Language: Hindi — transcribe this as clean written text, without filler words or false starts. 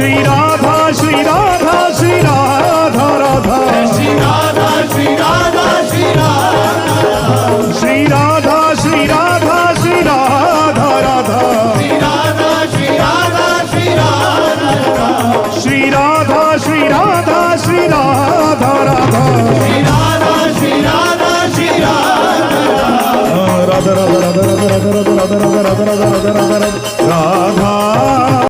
श्री राधा श्री राधा श्री राधा राधा श्री राधा श्री राधा श्री राधा श्री राधा श्री राधा श्री राधा राधा श्री राधा श्री राधा श्री राधा श्री राधा श्री राधा श्री राधा राधा श्री राधा श्री राधा श्री राधा राधा राधा राधा राधा राधा राधा राधा राधा राधा राधा राधा